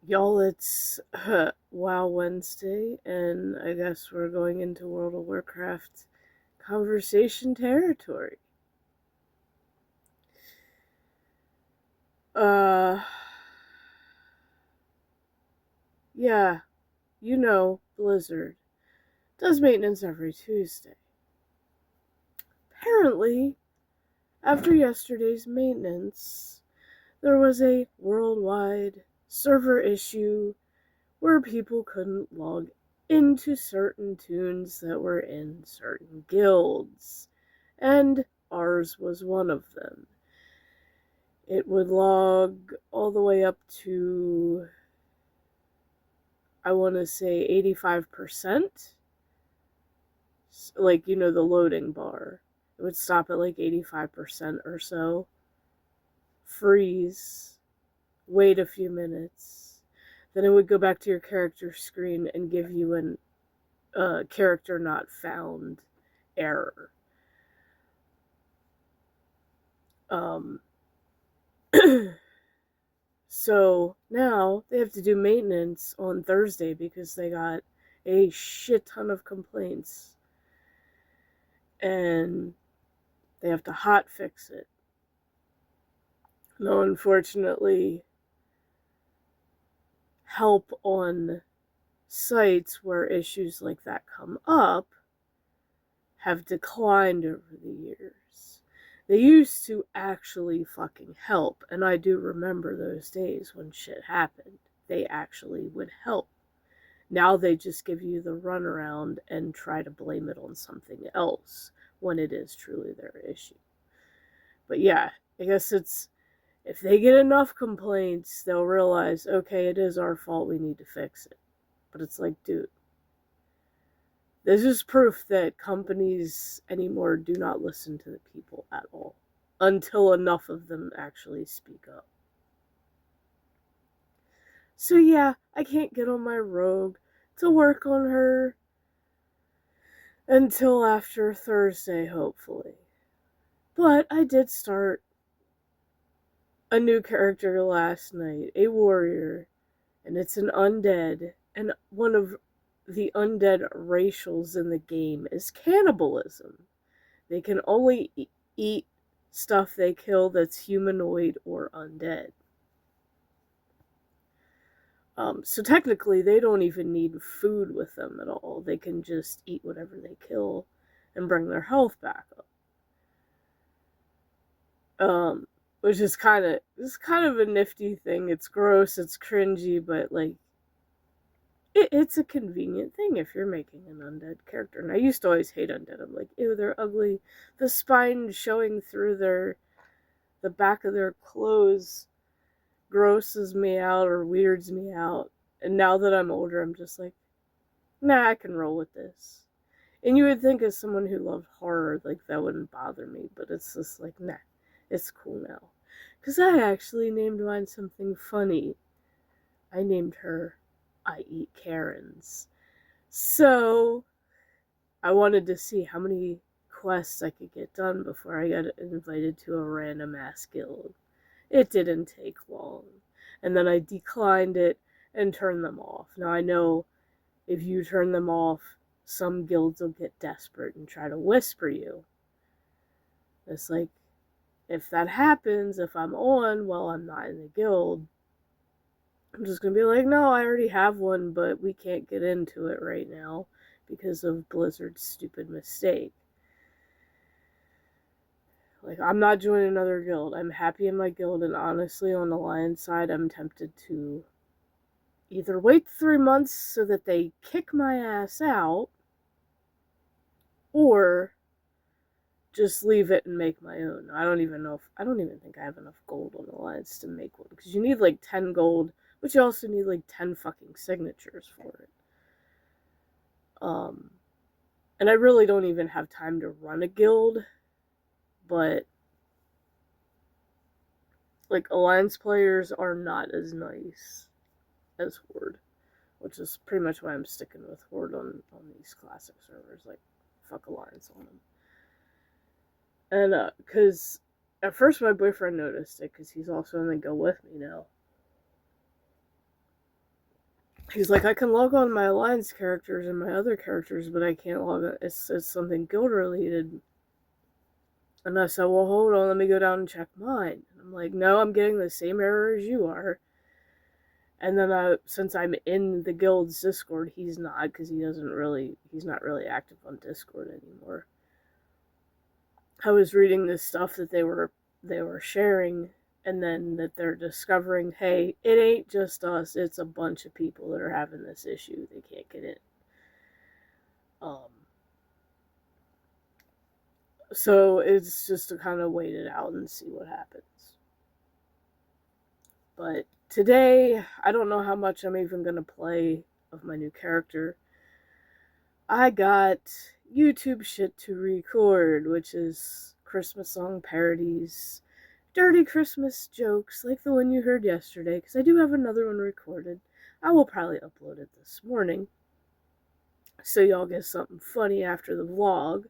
Y'all, it's WoW Wednesday, and I guess we're going into World of Warcraft conversation territory. Uh, yeah, Blizzard does maintenance every Tuesday. Apparently, after yesterday's maintenance, there was a worldwide server issue where people couldn't log into certain tunes that were in certain guilds, and ours was one of them. It would log all the way up to, I want to say, 85%. Like, the loading bar. It would stop at like 85% or so. Freeze. Wait a few minutes. Then it would go back to your character screen and give you an character not found error. Um, so now they have to do maintenance on Thursday because they got a shit ton of complaints. And they have to hot fix it. Now, unfortunately, help on sites where issues like that come up have declined over the years. They used to actually fucking help, and I do remember those days when shit happened. They actually would help. Now they just give you the runaround and try to blame it on something else when it is truly their issue. But yeah, I guess it's, if they get enough complaints, they'll realize, okay, it is our fault, we need to fix it. But it's like, dude, this is proof that companies anymore do not listen to the people at all until enough of them actually speak up. So yeah, I can't get on my rogue to work on her until after Thursday, hopefully. But I did start a new character last night, a warrior, and it's an undead, and one of the undead racials in the game is cannibalism. They can only eat stuff they kill that's humanoid or undead. So technically, they don't even need food with them at all. They can just eat whatever they kill and bring their health back up. Which is kind of a nifty thing. It's gross, it's cringy, but like it's a convenient thing if you're making an undead character. And I used to always hate undead. I'm like, ew, they're ugly. The spine showing through the back of their clothes grosses me out or weirds me out. And now that I'm older, I'm just like, nah, I can roll with this. And you would think as someone who loved horror, like that wouldn't bother me, but it's just like, nah, it's cool now. Because I actually named mine something funny. I named her I Eat Karens. So I wanted to see how many quests I could get done before I got invited to a random ass guild. It didn't take long. And then I declined it and turned them off. Now I know if you turn them off, some guilds will get desperate and try to whisper you. It's like, if that happens, if I'm on while I'm not in the guild, I'm just gonna be like, no, I already have one, but we can't get into it right now because of Blizzard's stupid mistake. Like, I'm not joining another guild. I'm happy in my guild, and honestly, on the Lion side, I'm tempted to either wait 3 months so that they kick my ass out, or just leave it and make my own. I don't even think I have enough gold on the Alliance to make one, because you need like 10 gold, but you also need like 10 fucking signatures for it. And I really don't even have time to run a guild, but like Alliance players are not as nice as Horde, which is pretty much why I'm sticking with Horde on these classic servers. Like, fuck Alliance on them. And because at first my boyfriend noticed it, because he's also in the guild with me now. He's like, I can log on my alliance characters and my other characters, but I can't log on. It's something guild related. And I said, well, hold on, let me go down and check mine. And I'm like, no, I'm getting the same error as you are. And then since I'm in the guild's Discord, he's not, because he's not really active on Discord anymore. I was reading this stuff that they were sharing, and then that they're discovering, hey, it ain't just us, it's a bunch of people that are having this issue. They can't get in. So it's just to kind of wait it out and see what happens. But today, I don't know how much I'm even going to play of my new character. I got YouTube shit to record, which is Christmas song parodies, dirty Christmas jokes like the one you heard yesterday, because I do have another one recorded. I will probably upload it this morning, so y'all get something funny after the vlog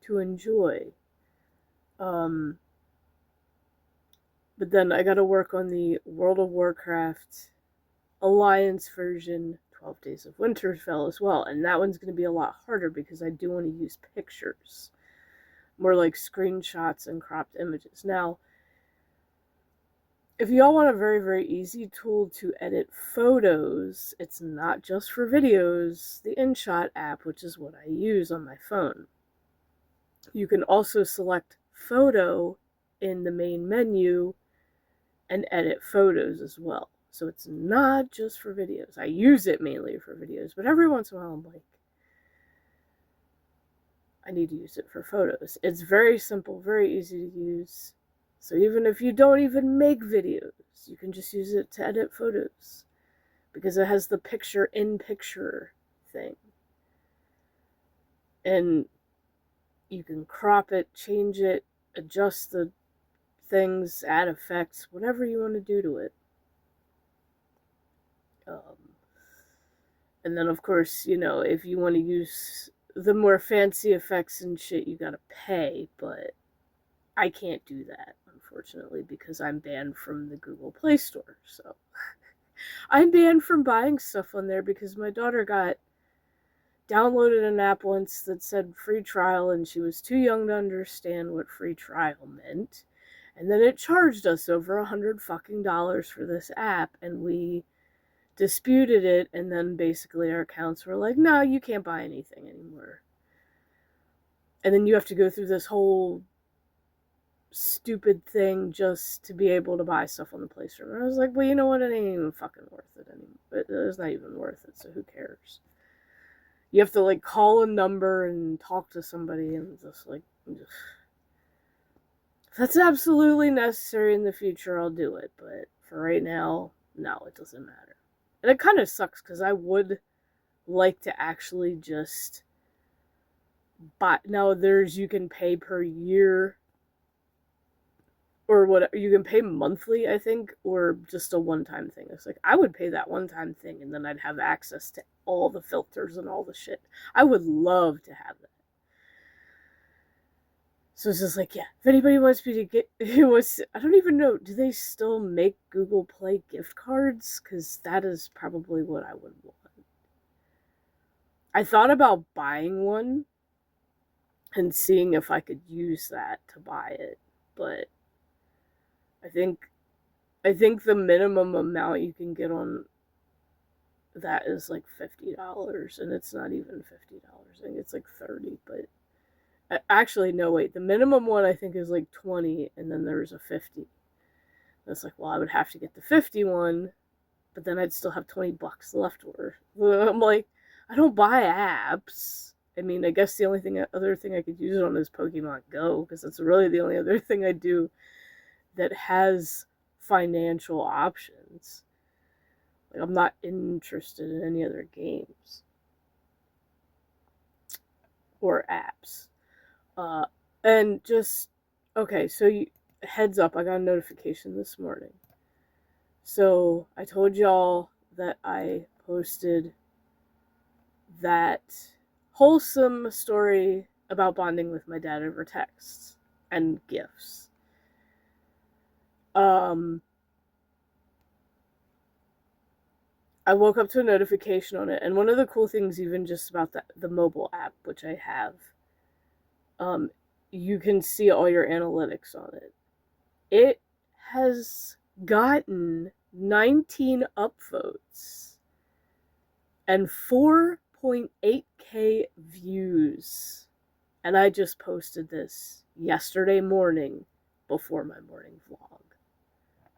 to enjoy. But then I gotta work on the World of Warcraft Alliance version, 12 Days of Winterfell as well, and that one's gonna be a lot harder because I do want to use pictures, more like screenshots and cropped images. Now, if y'all want a very, very easy tool to edit photos, it's not just for videos, the InShot app, which is what I use on my phone. You can also select photo in the main menu and edit photos as well. So it's not just for videos. I use it mainly for videos, but every once in a while I'm like, I need to use it for photos. It's very simple, very easy to use. So even if you don't even make videos, you can just use it to edit photos, because it has the picture-in-picture thing. And you can crop it, change it, adjust the things, add effects, whatever you want to do to it. And then, of course, if you want to use the more fancy effects and shit, you gotta pay, but I can't do that, unfortunately, because I'm banned from the Google Play Store. So I'm banned from buying stuff on there because my daughter downloaded an app once that said free trial, and she was too young to understand what free trial meant. And then it charged us over $100 for this app, and we disputed it, and then basically our accounts were like, no, you can't buy anything anymore. And then you have to go through this whole stupid thing just to be able to buy stuff on the Play Store. And I was like, well, you know what? It ain't even fucking worth it anymore. It's not even worth it, so who cares? You have to, call a number and talk to somebody, and just, if that's absolutely necessary in the future, I'll do it. But for right now, no, it doesn't matter. And it kind of sucks, because I would like to actually just buy. Now, you can pay per year, or what, you can pay monthly, I think, or just a one-time thing. It's like, I would pay that one-time thing, and then I'd have access to all the filters and all the shit. I would love to have that. So it's just like, yeah, if anybody wants me to get, I don't even know, do they still make Google Play gift cards? Because that is probably what I would want. I thought about buying one and seeing if I could use that to buy it, but I think the minimum amount you can get on that is like $50, and it's not even $50. I think it's like $30, but actually, no, wait. The minimum one, I think, is like $20, and then there's a $50. That's like, well, I would have to get the $50 one, but then I'd still have $20 left over. I'm like, I don't buy apps. I mean, I guess the only other thing I could use it on is Pokemon Go, because that's really the only other thing I do that has financial options. I'm not interested in any other games or apps. And just, okay, so heads up, I got a notification this morning. So I told y'all that I posted that wholesome story about bonding with my dad over text and gifts. I woke up to a notification on it, and one of the cool things, even just about the mobile app, which I have, um, you can see all your analytics on it. It has gotten 19 upvotes and 4.8k views. And I just posted this yesterday morning before my morning vlog,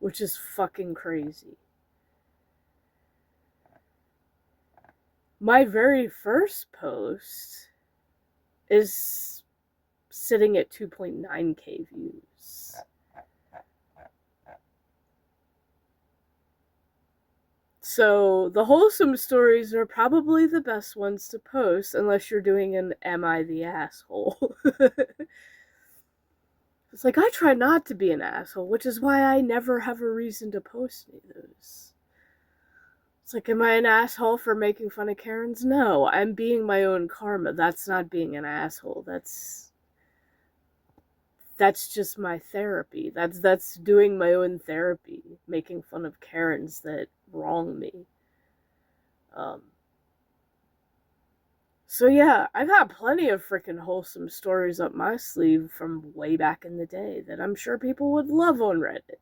which is fucking crazy. My very first post is sitting at 2.9k views. So the wholesome stories are probably the best ones to post, unless you're doing an Am I the Asshole? It's like, I try not to be an asshole, which is why I never have a reason to post any of those. It's like, am I an asshole for making fun of Karens? No, I'm being my own karma. That's not being an asshole. That's just my therapy. That's doing my own therapy, making fun of Karens that wrong me. So yeah, I've had plenty of freaking wholesome stories up my sleeve from way back in the day that I'm sure people would love on Reddit.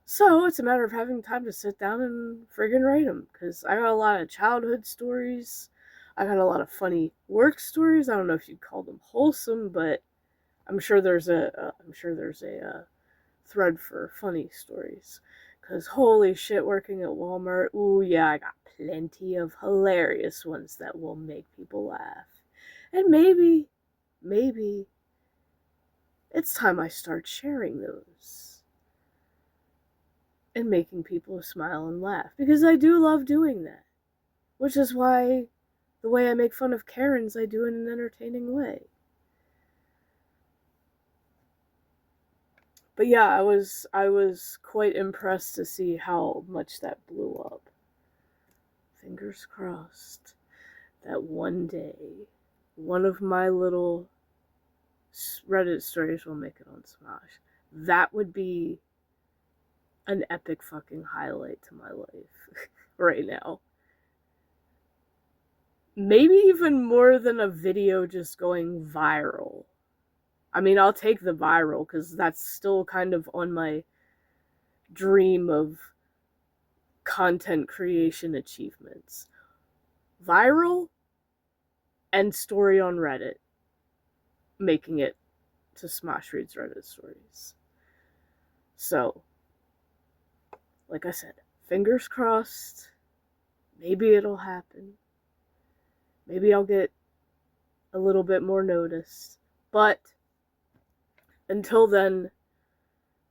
So it's a matter of having time to sit down and friggin' write them, because I got a lot of childhood stories. I got a lot of funny work stories. I don't know if you'd call them wholesome, but I'm sure there's a thread for funny stories. Because holy shit, working at Walmart, ooh yeah, I got plenty of hilarious ones that will make people laugh. And maybe it's time I start sharing those and making people smile and laugh, because I do love doing that. Which is why the way I make fun of Karens, I do in an entertaining way. But yeah, I was quite impressed to see how much that blew up. Fingers crossed that one day one of my little Reddit stories will make it on Smosh. That would be an epic fucking highlight to my life right now. Maybe even more than a video just going viral. I mean, I'll take the viral, because that's still kind of on my dream of content creation achievements. Viral and story on Reddit, making it to Smosh Reads Reddit stories. So, like I said, fingers crossed. Maybe it'll happen. Maybe I'll get a little bit more noticed. But until then,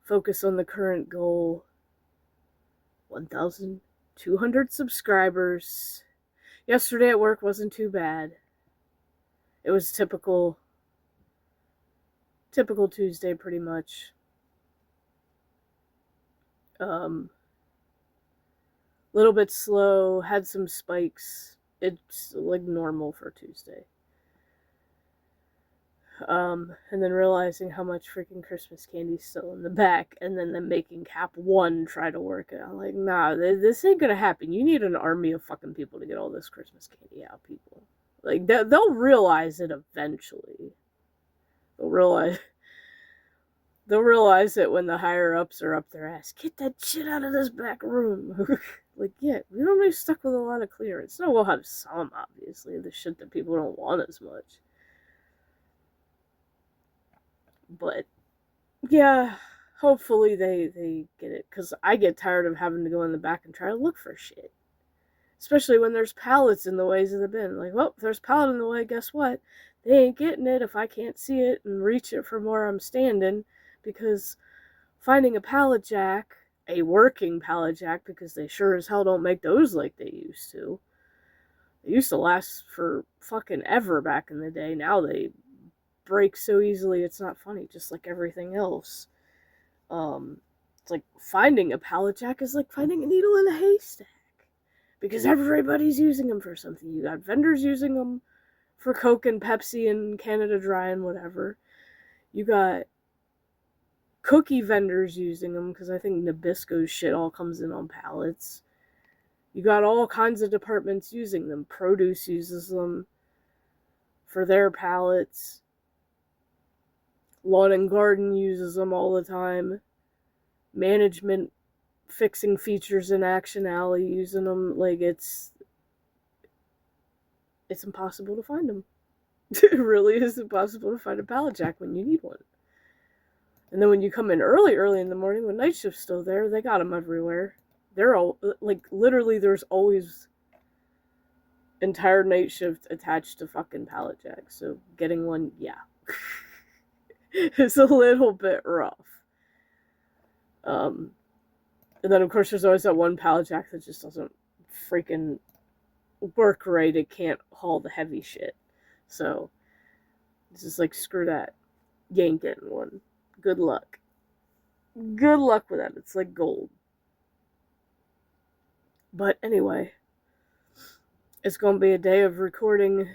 focus on the current goal. 1,200 subscribers. Yesterday at work wasn't too bad. It was typical Tuesday, pretty much. Little bit slow, had some spikes. It's like normal for Tuesday. And then realizing how much freaking Christmas candy's still in the back, and then them making Cap 1 try to work it. I'm like, nah, this ain't gonna happen. You need an army of fucking people to get all this Christmas candy out, people. Like, they'll realize it eventually. They'll realize it when the higher-ups are up their ass. Get that shit out of this back room. Like, yeah, we don't be stuck with a lot of clearance. No, we'll have some, obviously, the shit that people don't want as much. But yeah, hopefully they get it, because I get tired of having to go in the back and try to look for shit. Especially when there's pallets in the ways of the bin. Like, well, if there's a pallet in the way, guess what? They ain't getting it if I can't see it and reach it from where I'm standing, because finding a pallet jack, a working pallet jack, because they sure as hell don't make those like they used to. They used to last for fucking ever back in the day. Now they break so easily it's not funny, just like everything else. It's like finding a pallet jack is like finding a needle in a haystack, because everybody's using them for something. You got vendors using them for Coke and Pepsi and Canada Dry and whatever. You got cookie vendors using them, because I think Nabisco's shit all comes in on pallets. You got all kinds of departments using them. Produce uses them for their pallets. Lawn and garden uses them all the time. Management fixing features in Action Alley using them. Like, it's impossible to find them. It really is impossible to find a pallet jack when you need one. And then when you come in early in the morning when night shift's still there, they got them everywhere. They're all, like, literally there's always entire night shift attached to fucking pallet jacks. So getting one, yeah. It's a little bit rough. And then, of course, there's always that one pallet jack that just doesn't freaking work right. It can't haul the heavy shit. So, it's just like, screw that. Yank it one. Good luck. Good luck with that. It's like gold. But anyway, it's going to be a day of recording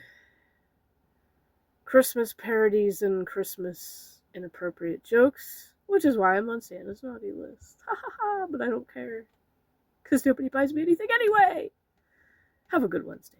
Christmas parodies and Christmas inappropriate jokes, which is why I'm on Santa's naughty list. Ha ha ha, but I don't care. Because nobody buys me anything anyway. Have a good Wednesday.